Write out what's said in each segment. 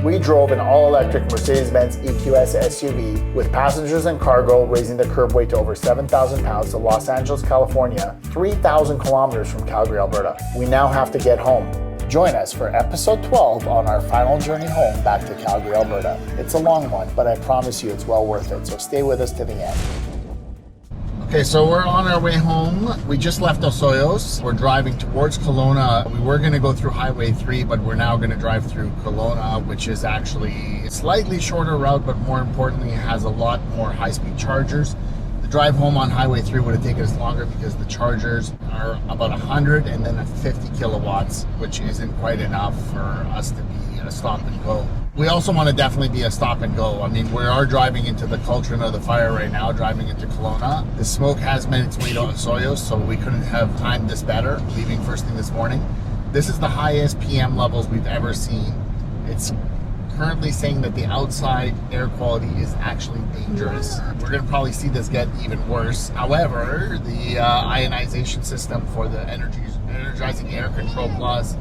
We drove an all-electric Mercedes-Benz EQS SUV with passengers and cargo, raising the curb weight to over 7,000 pounds to Los Angeles, California, 3,000 kilometers from Calgary, Alberta. We now have to get home. Join us for episode 12 on our final journey home back to Calgary, Alberta. It's a long one, but I promise you it's well worth it, so stay with us to the end. Okay, so we're on our way home. We just left Los Hoyos. We're driving towards Kelowna. We were going to go through Highway 3, but we're now going to drive through Kelowna, which is actually a slightly shorter route, but more importantly, it has a lot more high-speed chargers. The drive home on Highway 3 would have taken us longer because the chargers are about 100 and then 50 kilowatts, which isn't quite enough for us to be a stop and go. We also want to definitely be a stop and go. I mean, we are driving into the cauldron of the fire right now, driving into Kelowna. The smoke has made its way to Los Hoyos, so we couldn't have timed this better, leaving first thing this morning. This is the highest PM levels we've ever seen. It's currently saying that the outside air quality is actually dangerous. We're going to probably see this get even worse. However, the ionization system for the energizing air control plus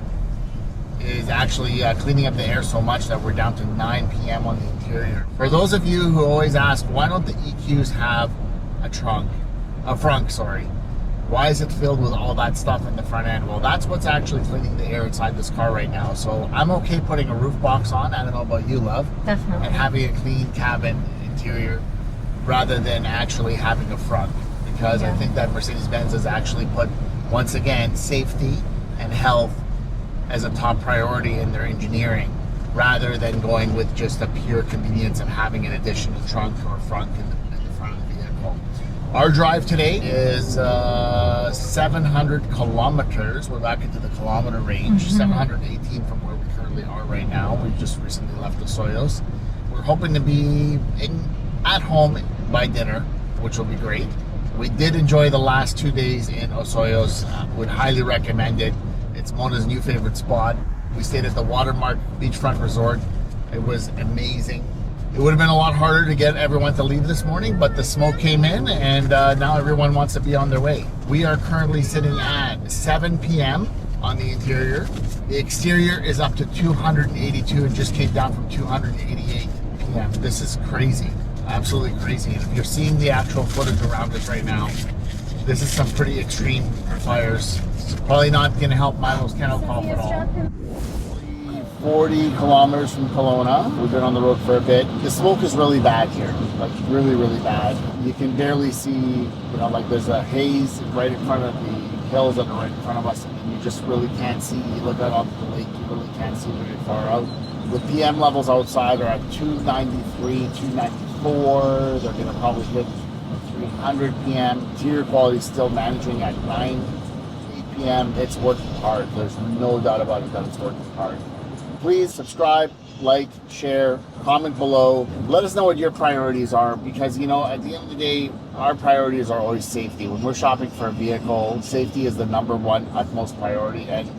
is actually cleaning up the air so much that we're down to 9 p.m. on the interior. For those of you who always ask, why don't the EQs have a frunk, sorry. Why is it filled with all that stuff in the front end? Well, that's what's actually cleaning the air inside this car right now. So I'm okay putting a roof box on, I don't know about you, love. Definitely. And having a clean cabin interior rather than actually having a frunk. Because I think that Mercedes-Benz has actually put, once again, safety and health as a top priority in their engineering, rather than going with just a pure convenience of having an additional trunk or frunk in the front of the vehicle. Our drive today is 700 kilometers. We're back into the kilometer range, 718 from where we currently are right now. We've just recently left Los Hoyos. We're hoping to be at home by dinner, which will be great. We did enjoy the last 2 days in Los Hoyos. Would highly recommend it. It's Mona's new favorite spot. We stayed at the Watermark Beachfront Resort. It was amazing. It would have been a lot harder to get everyone to leave this morning, but the smoke came in and now everyone wants to be on their way. We are currently sitting at 7 p.m. on the interior. The exterior is up to 282 and just came down from 288 p.m. This is crazy, absolutely crazy. And if you're seeing the actual footage around us right now, this is some pretty extreme fires. Probably not going to help Milo's kennel cough at all. 40 kilometers from Kelowna. We've been on the road for a bit. The smoke is really bad here, like really, really bad. You can barely see, like there's a haze right in front of the hills that are right in front of us, and you just really can't see. You look out onto the lake, you really can't see very far out. The PM levels outside are at 293, 294. They're going to probably hit 300 PM. Interior quality is still managing at 8 PM. It's working hard. There's no doubt about it that it's working hard. Please subscribe, like, share, comment below. Let us know what your priorities are because, at the end of the day, our priorities are always safety. When we're shopping for a vehicle, safety is the number one utmost priority. And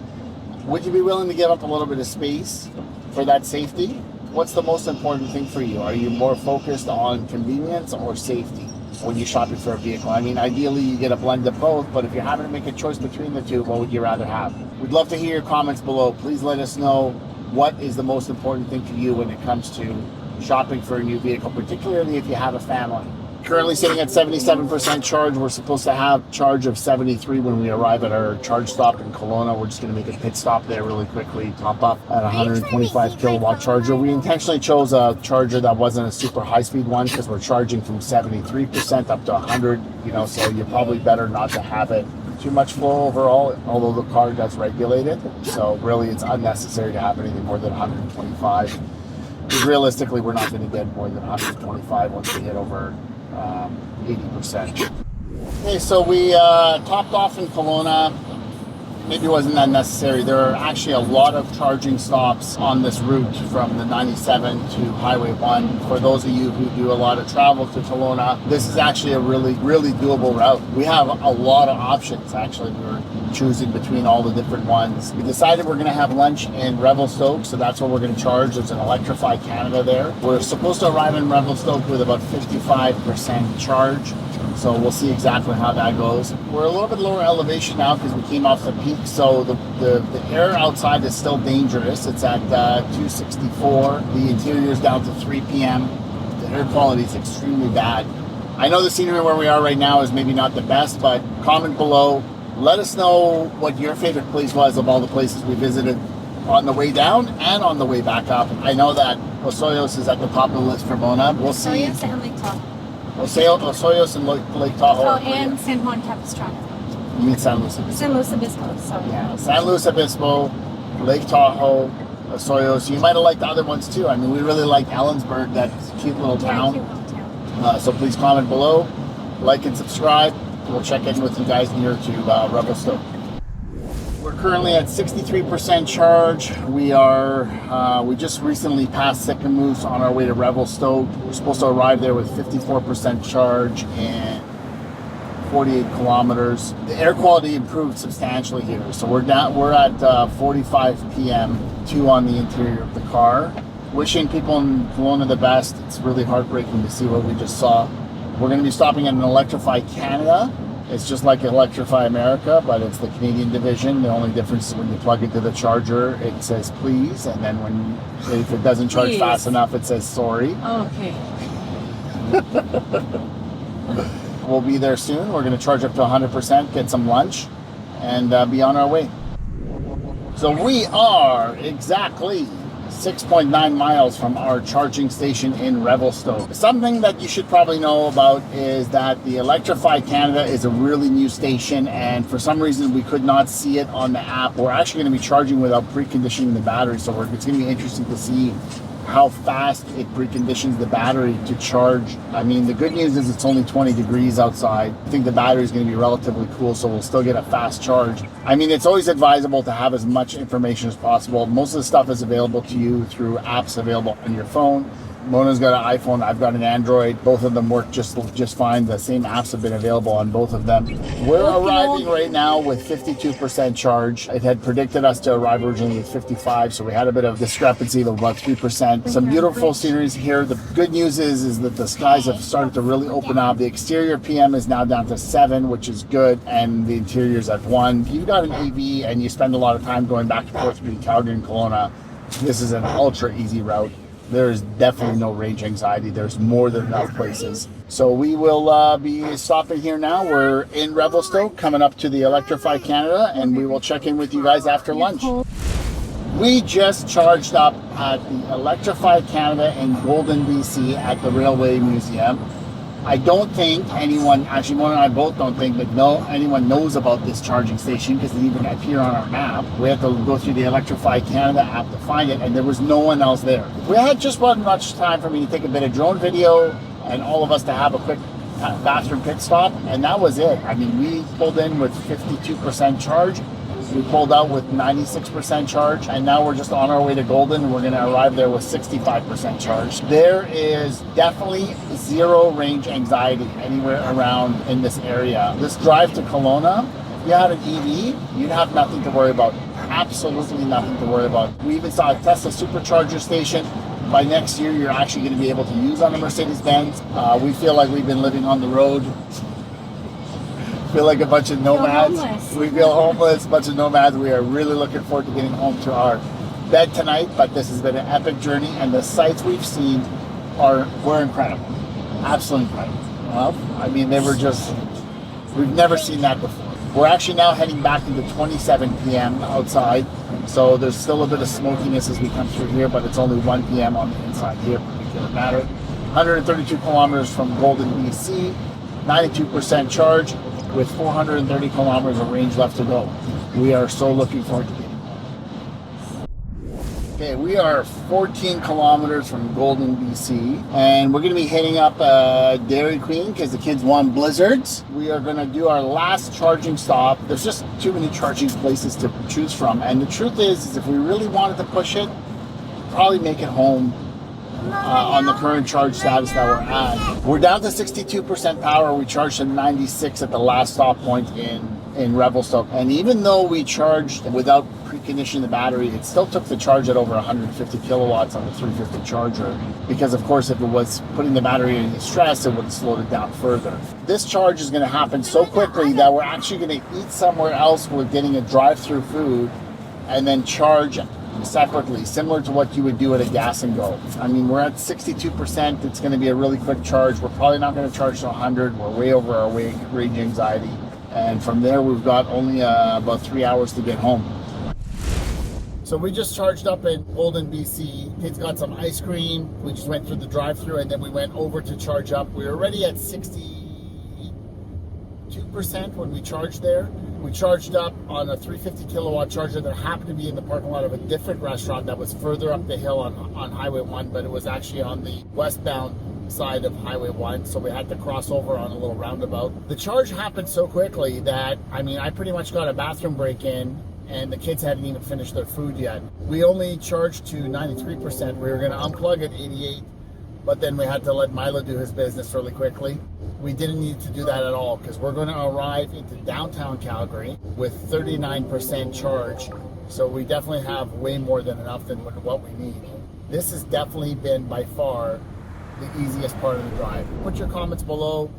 would you be willing to give up a little bit of space for that safety? What's the most important thing for you? Are you more focused on convenience or safety when you're shopping for a vehicle? I mean, ideally you get a blend of both, but if you're having to make a choice between the two, what would you rather have? We'd love to hear your comments below. Please let us know what is the most important thing to you when it comes to shopping for a new vehicle, particularly if you have a family. Currently sitting at 77% charge. We're supposed to have charge of 73 when we arrive at our charge stop in Kelowna. We're just going to make a pit stop there really quickly, top up at a 125 kilowatt charger. We intentionally chose a charger that wasn't a super high speed one because we're charging from 73% up to 100, so you're probably better not to have it too much full overall, although the car does regulate it. So really it's unnecessary to have anything more than 125. Because realistically, we're not going to get more than 125 once we hit over 80%. Okay, so we topped off in Kelowna. Maybe it wasn't that necessary. There are actually a lot of charging stops on this route from the 97 to Highway 1. For those of you who do a lot of travel to Kelowna, this is actually a really, really doable route. We have a lot of options, actually. We were choosing between all the different ones. We decided we're going to have lunch in Revelstoke, so that's what we're going to charge. There's an Electrify Canada there. We're supposed to arrive in Revelstoke with about 55% charge. So we'll see exactly how that goes. We're a little bit lower elevation now because we came off the peak. So the air outside is still dangerous. It's at 264. The interior is down to 3 p.m. The air quality is extremely bad. I know the scenery where we are right now is maybe not the best, but comment below. Let us know what your favorite place was of all the places we visited on the way down and on the way back up. I know that Osoyoos is at the top of the list for Mona. We'll see. Osoyoos and Lake Tahoe. Osoyoos and Lake Tahoe. Oh, and San Juan Capistrano. You mean San Luis Obispo? San Luis Obispo, sorry. Yeah, San Luis Obispo, Lake Tahoe, Osoyoos. You might have liked the other ones too. I mean, we really liked Ellensburg, that cute little town. Cute little town. So please comment below, like and subscribe. We'll check in with you guys near to Revelstoke. We're currently at 63% charge. We just recently passed Sycamoose on our way to Revelstoke. We're supposed to arrive there with 54% charge and 48 kilometers. The air quality improved substantially here. So we're at 45 p.m. 2 on the interior of the car. Wishing people in Kelowna the best. It's really heartbreaking to see what we just saw. We're going to be stopping at an Electrify Canada. It's just like Electrify America, but it's the Canadian division. The only difference is when you plug into the charger, it says please, and then if it doesn't charge fast enough, it says sorry. Okay. We'll be there soon. We're going to charge up to 100%, get some lunch, and be on our way. So we are exactly 6.9 miles from our charging station in Revelstoke. Something that you should probably know about is that the Electrify Canada is a really new station, and for some reason we could not see it on the app. We're actually going to be charging without preconditioning the battery, so it's going to be interesting to see how fast it preconditions the battery to charge. I mean, the good news is it's only 20 degrees outside. I think the battery is going to be relatively cool, so we'll still get a fast charge. I mean, it's always advisable to have as much information as possible. Most of the stuff is available to you through apps available on your phone. Mona's got an iPhone, I've got an Android. Both of them work just fine. The same apps have been available on both of them. We're arriving right now with 52% charge. It had predicted us to arrive originally with 55, so we had a bit of discrepancy of about 3%. Some beautiful sceneries here. The good news is that the skies have started to really open up. The exterior PM is now down to 7, which is good, and the interior is at 1. If you've got an EV and you spend a lot of time going back and forth between Calgary and Kelowna, this is an ultra easy route. There is definitely no range anxiety. There's more than enough places. So we will be stopping here now. We're in Revelstoke, coming up to the Electrify Canada, and we will check in with you guys after lunch. We just charged up at the Electrify Canada in Golden, BC at the Railway Museum. I don't think anyone, actually Mona and I both don't think that anyone knows about this charging station because it didn't even appear on our map. We had to go through the Electrify Canada app to find it, and there was no one else there. We had just about much time for me to take a bit of drone video and all of us to have a quick bathroom pit stop, and that was it. I mean, we pulled in with 52% charge. We pulled out with 96% charge, and now we're just on our way to Golden. We're going to arrive there with 65% charge. There is definitely zero range anxiety anywhere around in this area. This drive to Kelowna, if you had an EV, you'd have nothing to worry about. Absolutely nothing to worry about. We even saw a Tesla supercharger station. By next year, you're actually going to be able to use on a Mercedes-Benz. We feel like we've been living on the road. Feel like a bunch of nomads. We feel homeless, a bunch of nomads. We are really looking forward to getting home to our bed tonight, but this has been an epic journey, and the sights we've seen were incredible. Absolutely incredible. Well, I mean, we've never seen that before. We're actually now heading back into 27 p.m. outside, so there's still a bit of smokiness as we come through here, but it's only 1 p.m. on the inside here, particular matter. 132 kilometers from Golden, BC, 92% charge, with 430 kilometers of range left to go. We are so looking forward to getting home. Okay, we are 14 kilometers from Golden, BC, and we're going to be hitting up Dairy Queen because the kids want blizzards. We are going to do our last charging stop. There's just too many charging places to choose from, and the truth is if we really wanted to push it, we'd probably make it home on the current charge status that we're at. We're down to 62% power. We charged to 96 at the last stop point in Revelstoke. And even though we charged without preconditioned the battery, it still took the charge at over 150 kilowatts on the 350 charger, because of course if it was putting the battery in stress, it would have slowed it down further. This charge is going to happen so quickly that we're actually going to eat somewhere else. We're getting a drive-through food and then charge separately, similar to what you would do at a gas and go. I mean, we're at 62%. It's going to be a really quick charge. We're probably not going to charge to 100. We're way over our range anxiety. And from there, we've got only about 3 hours to get home. So we just charged up in Golden, BC. Kids got some ice cream. We just went through the drive-through and then we went over to charge up. We were already at 62% when we charged there. We charged up on a 350 kilowatt charger that happened to be in the parking lot of a different restaurant that was further up the hill on Highway 1, but it was actually on the westbound side of Highway 1, so we had to cross over on a little roundabout. The charge happened so quickly that, I mean, I pretty much got a bathroom break in and the kids hadn't even finished their food yet. We only charged to 93%. We were going to unplug at 88, but then we had to let Milo do his business really quickly. We didn't need to do that at all because we're going to arrive into downtown Calgary with 39% charge. So we definitely have way more than enough than what we need. This has definitely been by far the easiest part of the drive. Put your comments below.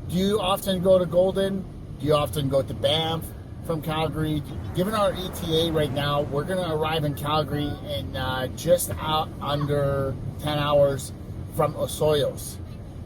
Do you often go to Golden? Do you often go to Banff from Calgary? Given our ETA right now, we're going to arrive in Calgary in just under 10 hours from Osoyoos.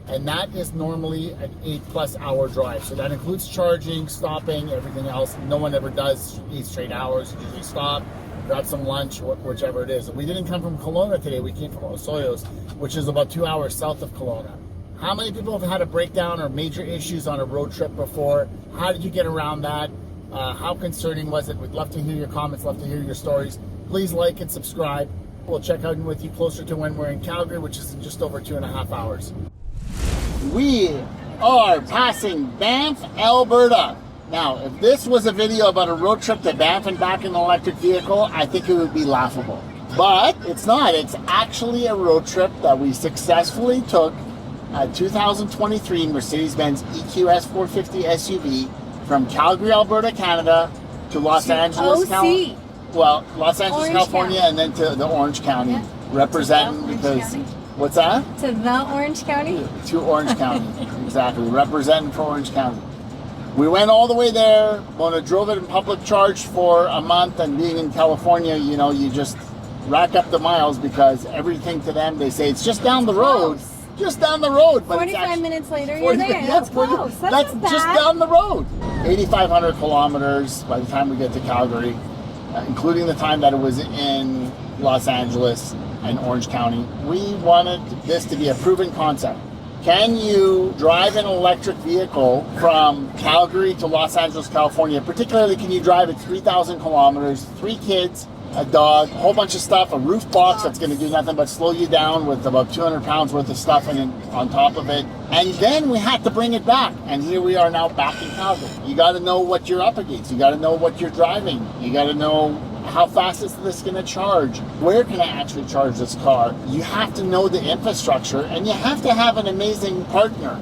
And that is normally an 8+ hour drive. So that includes charging, stopping, everything else. No one ever does 8 straight hours. You usually stop, grab some lunch, whichever it is. We didn't come from Kelowna today. We came from Osoyoos, which is about 2 hours south of Kelowna. How many people have had a breakdown or major issues on a road trip before? How did you get around that? How concerning was it? We'd love to hear your comments, love to hear your stories. Please like and subscribe. We'll check out with you closer to when we're in Calgary, which is in just over 2.5 hours. We are passing Banff, Alberta. Now, if this was a video about a road trip to Banff and back in an electric vehicle, I think it would be laughable. But it's not. It's actually a road trip that we successfully took a 2023 Mercedes-Benz EQS 450 SUV from Calgary, Alberta, Canada to Los Angeles, California. Well, Los Angeles, California, and then to the Orange County, representing because... What's that? To the Orange County? To Orange County, exactly. Representing for Orange County. We went all the way there. Mona drove it in public charge for a month, and being in California, you know, you just rack up the miles because everything to them, they say it's just down the road. Close. Just down the road. But 45 minutes later, you're there. That's close. That's just down the road. 8,500 kilometers by the time we get to Calgary, including the time that it was in Los Angeles and Orange County. We wanted this to be a proven concept. Can you drive an electric vehicle from Calgary to Los Angeles, California? Particularly, can you drive at 3,000 kilometers, 3 kids, a dog, a whole bunch of stuff, a roof box that's going to do nothing but slow you down with about 200 pounds worth of stuff on top of it. And then we had to bring it back. And here we are now back in Calgary. You got to know what you're up against. You got to know what you're driving. You got to know how fast is this going to charge? Where can I actually charge this car? You have to know the infrastructure, and you have to have an amazing partner.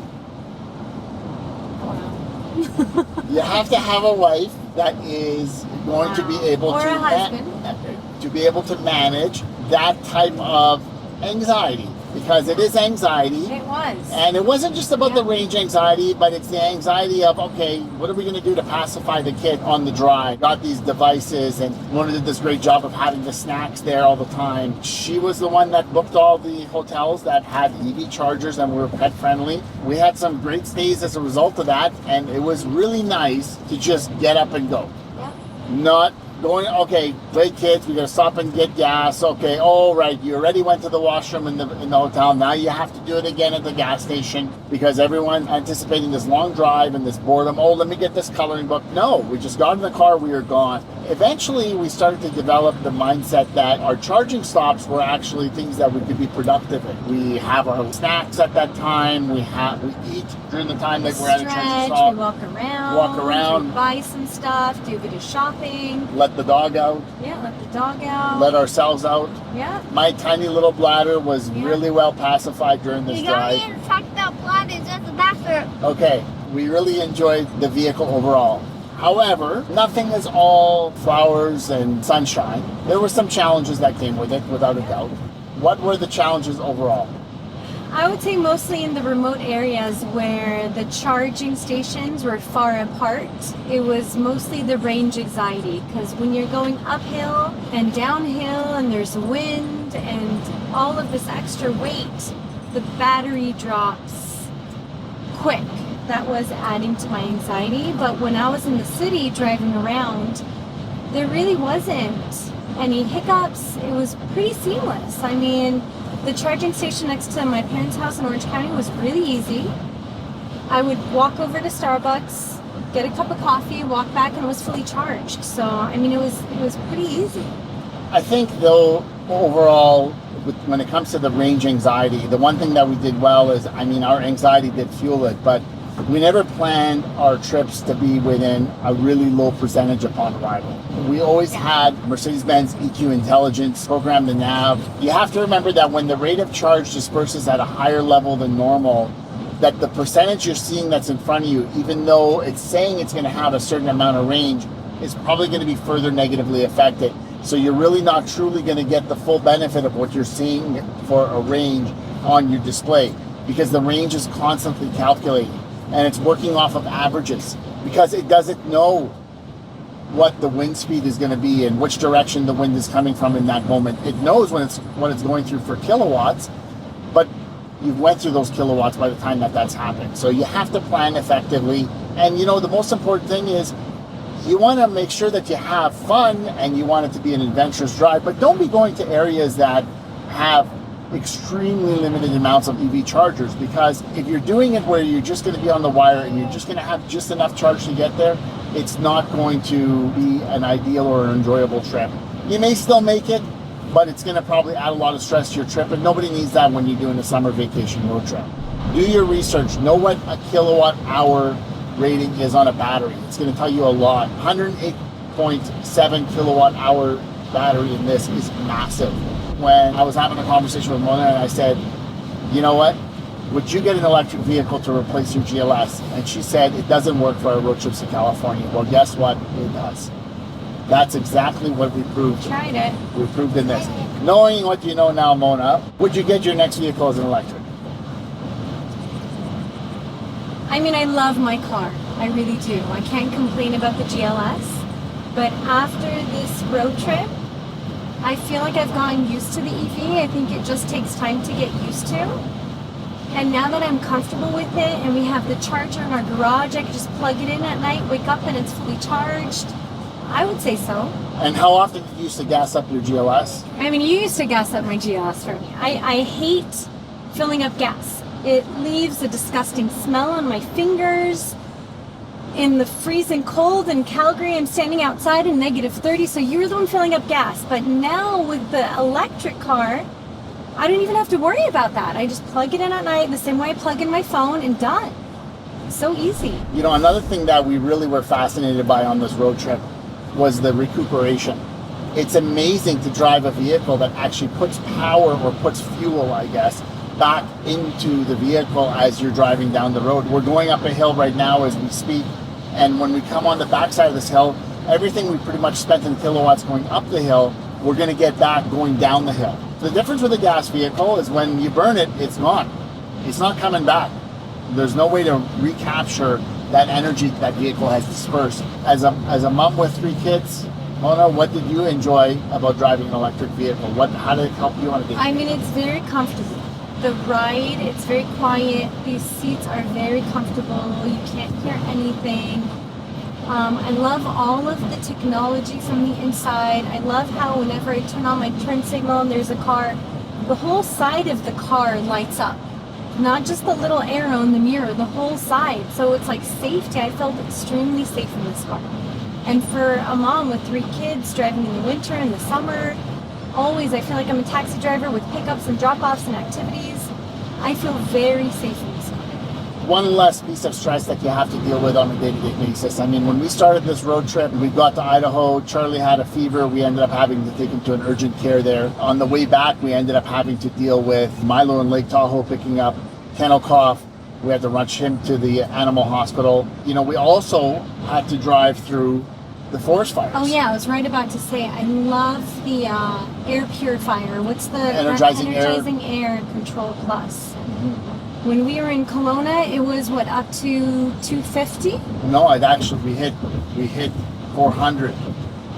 You have to have a wife that is going to be able to be able to manage that type of anxiety, because it is anxiety. It was. And it wasn't just about the range anxiety, but it's the anxiety of, okay, what are we going to do to pacify the kid on the drive? Got these devices, and Mona did this great job of having the snacks there all the time. She was the one that booked all the hotels that had EV chargers and were pet friendly. We had some great stays as a result of that, and it was really nice to just get up and go. Yeah. Not going, okay, great kids, we gotta stop and get gas. Okay, all right, you already went to the washroom in the hotel. Now you have to do it again at the gas station because everyone anticipating this long drive and this boredom. Oh, let me get this coloring book. No, we just got in the car, we were gone. Eventually, we started to develop the mindset that our charging stops were actually things that we could be productive in. We have our snacks at that time. We eat during the time that we're at a charging stop. We walk around. We buy some stuff. Do a bit of shopping. Let the dog out. Yeah, let the dog out. Let ourselves out. Yeah. My tiny little bladder was really well pacified during this drive. That bladder is at the bathroom. Okay, we really enjoyed the vehicle overall. However, nothing is all flowers and sunshine. There were some challenges that came with it, without a doubt. What were the challenges overall? I would say mostly in the remote areas where the charging stations were far apart. It was mostly the range anxiety, because when you're going uphill and downhill and there's wind and all of this extra weight, the battery drops quick. That was adding to my anxiety. But when I was in the city driving around, there really wasn't any hiccups. It was pretty seamless. I mean, the charging station next to my parents' house in Orange County was really easy. I would walk over to Starbucks, get a cup of coffee, walk back, and it was fully charged. So, I mean, it was pretty easy. I think, though, overall, when it comes to the range anxiety, the one thing that we did well is, I mean, our anxiety did fuel it, but we never planned our trips to be within a really low percentage upon arrival. We always had Mercedes-Benz EQ Intelligence, program the nav. You have to remember that when the rate of charge disperses at a higher level than normal, that the percentage you're seeing that's in front of you, even though it's saying it's going to have a certain amount of range, is probably going to be further negatively affected. So you're really not truly going to get the full benefit of what you're seeing for a range on your display, because the range is constantly calculating. And it's working off of averages because it doesn't know what the wind speed is going to be and which direction the wind is coming from in that moment. It knows what it's going through for kilowatts, but you've went through those kilowatts by the time that's happened. So you have to plan effectively. And the most important thing is you want to make sure that you have fun and you want it to be an adventurous drive, but don't be going to areas that have extremely limited amounts of EV chargers, because if you're doing it where you're just going to be on the wire and you're just going to have just enough charge to get there, it's not going to be an ideal or an enjoyable trip. You may still make it, but it's going to probably add a lot of stress to your trip, and nobody needs that when you're doing a summer vacation road trip. Do your research. Know what a kilowatt hour rating is on a battery. It's going to tell you a lot. 108.7 kilowatt hour battery in this is massive. When I was having a conversation with Mona, and I said, you know what, would you get an electric vehicle to replace your GLS? And she said, it doesn't work for our road trips to California. Well, guess what? It does. That's exactly what we proved. Tried it. We proved in this. Knowing what you know now, Mona, would you get your next vehicle as an electric? I mean, I love my car. I really do. I can't complain about the GLS. But after this road trip, I feel like I've gotten used to the EV. I think it just takes time to get used to. And now that I'm comfortable with it and we have the charger in our garage, I can just plug it in at night, wake up and it's fully charged. I would say so. And how often do you used to gas up your GLS? I mean, you used to gas up my GLS for me. I hate filling up gas. It leaves a disgusting smell on my fingers. In the freezing cold in Calgary, I'm standing outside in -30, so you're the one filling up gas. But now with the electric car, I don't even have to worry about that. I just plug it in at night the same way I plug in my phone and done. So easy. Another thing that we really were fascinated by on this road trip was the recuperation. It's amazing to drive a vehicle that actually puts power, or puts fuel, I guess, back into the vehicle as you're driving down the road. We're going up a hill right now as we speak, and when we come on the backside of this hill, everything we pretty much spent in kilowatts going up the hill, we're going to get back going down the hill. The difference with a gas vehicle is when you burn it, it's not coming back. There's no way to recapture that energy that vehicle has dispersed. As a mom with 3 kids, Mona, what did you enjoy about driving an electric vehicle? How did it help you on a day? I mean, it's very comfortable. The ride, it's very quiet. These seats are very comfortable. You can't hear anything. I love all of the technology from the inside. I love how whenever I turn on my turn signal and there's a car, the whole side of the car lights up. Not just the little arrow in the mirror, the whole side. So it's like safety. I felt extremely safe in this car. And for a mom with 3 kids driving in the winter and the summer, always I feel like I'm a taxi driver with pickups and drop-offs and activities. I feel very safe in this car. One less piece of stress that you have to deal with on a day-to-day basis. I mean, when we started this road trip, we got to Idaho, Charlie had a fever. We ended up having to take him to an urgent care there. On the way back, we ended up having to deal with Milo and Lake Tahoe picking up kennel cough, We had to rush him to the animal hospital. You know, we also had to drive through the forest fires. Oh yeah, I was right about to say, I love the air purifier. What's the Energizing air control plus? When we were in Kelowna, it was what, up to 250? No, we hit 400,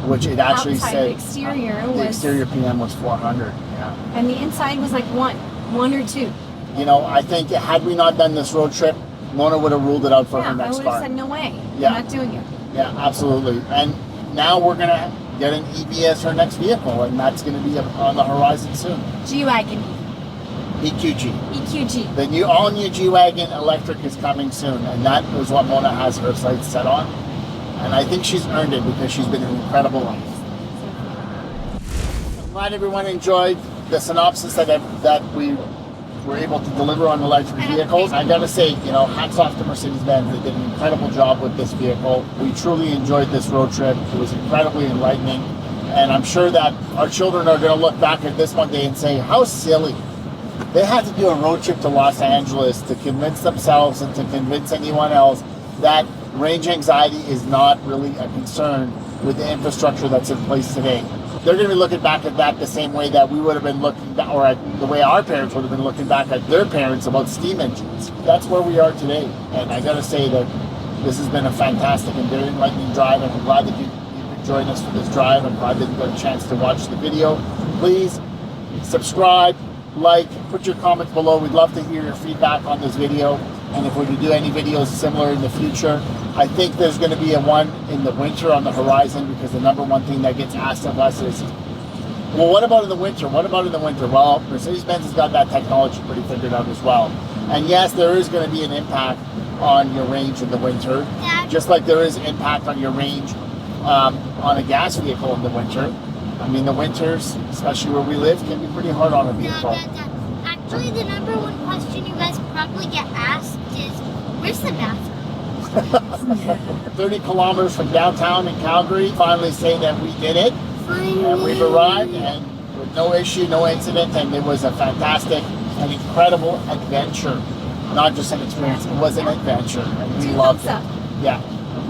which it actually Outside said the exterior the exterior PM was 400. Yeah. And the inside was like one or two. You know, I think had we not done this road trip, Mona would have ruled it out for her next I would car. have said no way. Yeah. I'm not doing it. Yeah, absolutely. And now we're gonna get an EV as her next vehicle, and that's gonna be on the horizon soon. G-Wagon. EQG. EQG. The new all-new G-Wagon electric is coming soon, and that is what Mona has her sights set on. And I think she's earned it because she's been an incredible life. I'm glad everyone enjoyed the synopsis that we were able to deliver on electric vehicles. I gotta say, you know, hats off to Mercedes-Benz. They did an incredible job with this vehicle. We truly enjoyed this road trip. It was incredibly enlightening. And I'm sure that our children are gonna look back at this one day and say, how silly. They had to do a road trip to Los Angeles to convince themselves and to convince anyone else that range anxiety is not really a concern with the infrastructure that's in place today. They're going to be looking back at that the same way that we would have been looking back, or the way our parents would have been looking back at their parents about steam engines. That's where we are today. And I got to say that this has been a fantastic and very enlightening drive, and I'm glad that you've joined us for this drive. I'm glad that you got a chance to watch the video. Please subscribe, like, put your comments below. We'd love to hear your feedback on this video. And if we're to do any videos similar in the future, I think there's going to be a one in the winter on the horizon, because the number one thing that gets asked of us is, well, what about in the winter? What about in the winter? Well, Mercedes-Benz has got that technology pretty figured out as well. And yes, there is going to be an impact on your range in the winter, just like there is impact on your range on a gas vehicle in the winter. I mean, the winters, especially where we live, can be pretty hard on a vehicle. Actually, the number one question you guys probably get asked is, where's the bathroom? 30 kilometers from downtown in Calgary, finally saying that we did it. Finally. And we've arrived, and with no issue, no incident, and it was a fantastic and incredible adventure. Not just an experience, it was an adventure, and we loved it. Yeah,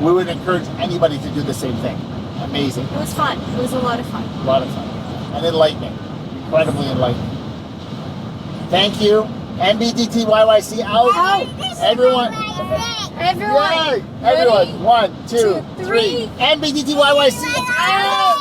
we would encourage anybody to do the same thing. Amazing. It was fun. It was a lot of fun. A lot of fun. And enlightening. Incredibly enlightening. Thank you. MBDT YYC out. Everyone. Everyone. Yay. Everyone. 1, 2, 3. MBDT YYC out.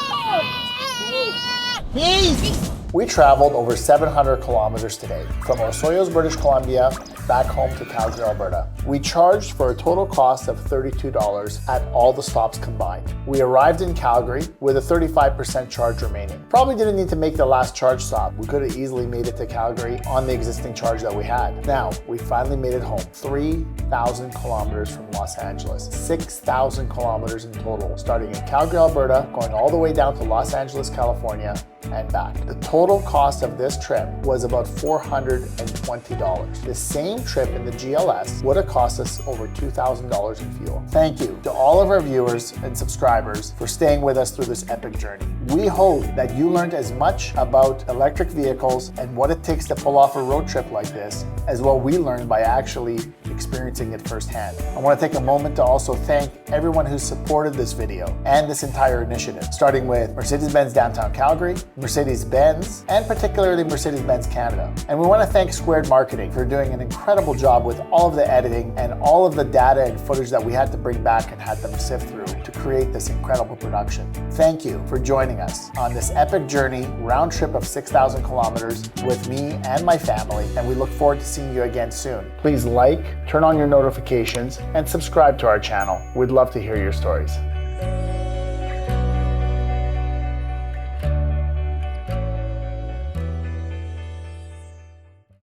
Peace. We traveled over 700 kilometers today, from Osoyoos, British Columbia, back home to Calgary, Alberta. We charged for a total cost of $32 at all the stops combined. We arrived in Calgary with a 35% charge remaining. Probably didn't need to make the last charge stop. We could have easily made it to Calgary on the existing charge that we had. Now, we finally made it home. 3,000 kilometers from Los Angeles. 6,000 kilometers in total, starting in Calgary, Alberta, going all the way down to Los Angeles, California, and back. The total cost of this trip was about $420. The same trip in the GLS would have cost us over $2,000 in fuel. Thank you to all of our viewers and subscribers for staying with us through this epic journey. We hope that you learned as much about electric vehicles and what it takes to pull off a road trip like this as what we learned by actually experiencing it firsthand. I want to take a moment to also thank everyone who supported this video and this entire initiative, starting with Mercedes-Benz Downtown Calgary, Mercedes-Benz, and particularly Mercedes-Benz Canada. And we want to thank Squared Marketing for doing an incredible job with all of the editing and all of the data and footage that we had to bring back and had them sift through to create this incredible production. Thank you for joining us on this epic journey, round trip of 6,000 kilometers with me and my family, and we look forward to seeing you again soon. Please like, turn on your notifications, and subscribe to our channel. We'd love to hear your stories.